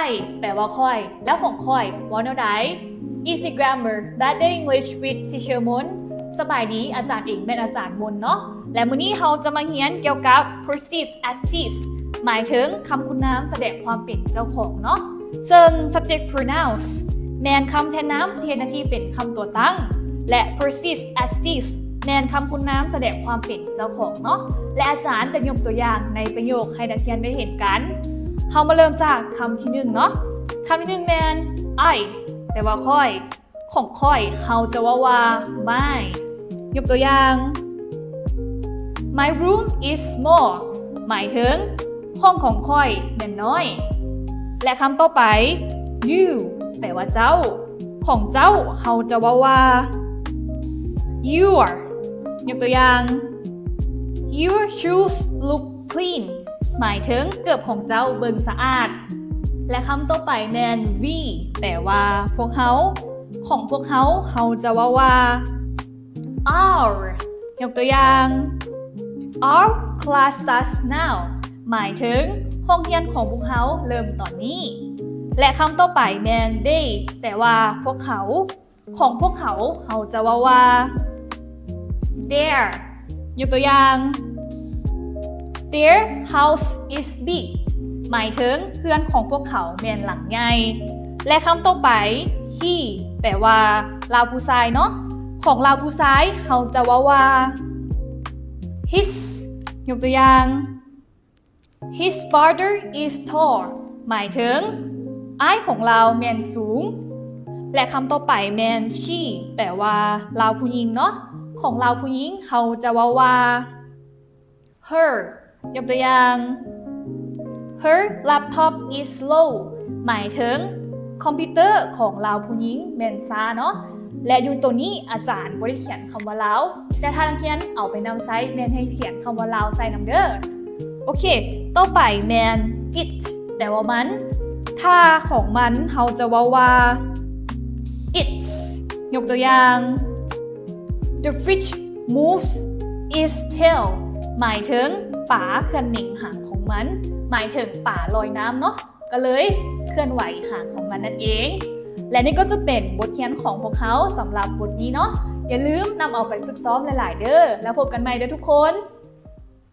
I แปลว่าค่อยแล้วของค่อยว่าแนวใด Easy Grammar That Day English with Teacher Mon สบายดีอาจารย์เองเป็นอาจารย์มนเนาะและมื้อนี้เราจะมาเรียนเกี่ยวกับ Possessive Adjectives หมายถึงคำคุณนามแสดงความเป็นเจ้าของเนาะซึ่ง Subject Pronouns แมนคำแทนนามที่เฮ็ดหน้าที่เป็นคำตัวตั้งและ Possessive Adjectives แมนคำคุณนามแสดงความเป็นเจ้าของเนาะและอาจารย์จะยกตัวอย่างในประโยคให้นักเรียนได้เห็นกันเฮามาเริ่มจากคำที่1เนาะคำที่1แมน I แปลว่าค่อยของค่อยเฮาจะว่า my ยกตัวอย่าง My room is small หมายถึงห้องของค่อยแม่นน้อยและคำต่อไป you แปลว่าเจ้าของเจ้าเฮาจะว่า your ยกตัวอย่าง Your shoes look clean หมายถึงเกือบของเจ้าเบิ่งสะอาดและคำต่อไปแมน we แปลว่าพวกเฮาของพวกเฮาเฮาจะว่า our ยกตัวอย่าง Our class starts now หมายถึงห้องเรียนของพวกเฮาเริ่มตอนนี้และคำต่อไปแมน they แปลว่าพวกเขาของพวกเขาเฮาจะว่า their ยกตัวอย่าง Their house is big หมายถึงเพื่อนของพวกเขาแม่นหลังใหญ่และคำต่อไป he แปลว่าลาวผู้ชายเนาะของลาวผู้ชายเฮาจะว่า his ยกตัวอย่าง His brother is tall หมายถึงอ้ายของเราแม่นสูงและคำต่อไปแม่น she แปลว่าลาวผู้หญิงเนาะของลาวผู้หญิงเฮาจะว่า her ยกตัวอย่าง Her laptop is slow หมายถึงคอมพิวเตอร์ของลาวผู้หญิงแม่นช้าเนาะและอยู่ตัวนี้อาจารย์บ่ได้เขียนคำว่าลาวแต่ถ้านักเรียนเอาไปนำใช้แม่นให้เขียนคำว่าลาวใส่นำเด้อโอเคต่อไปแม่น it แปลว่ามันถ้าของมันเฮาจะว่า it's ยกตัวอย่าง The fish moves its tail หมายถึงปลาเคลื่อนหนิ่งหางของมันหมายถึงปลาลอยน้ำเนาะก็เลยเคลื่อนไหวหางของมันนั่นเองและนี่ก็จะเป็นบทเรียนของพวกเขาสำหรับบทนี้เนาะอย่าลืมนำเอาไปฝึกซ้อมหลายๆเด้อแล้วพบกันใหม่เด้อทุกคน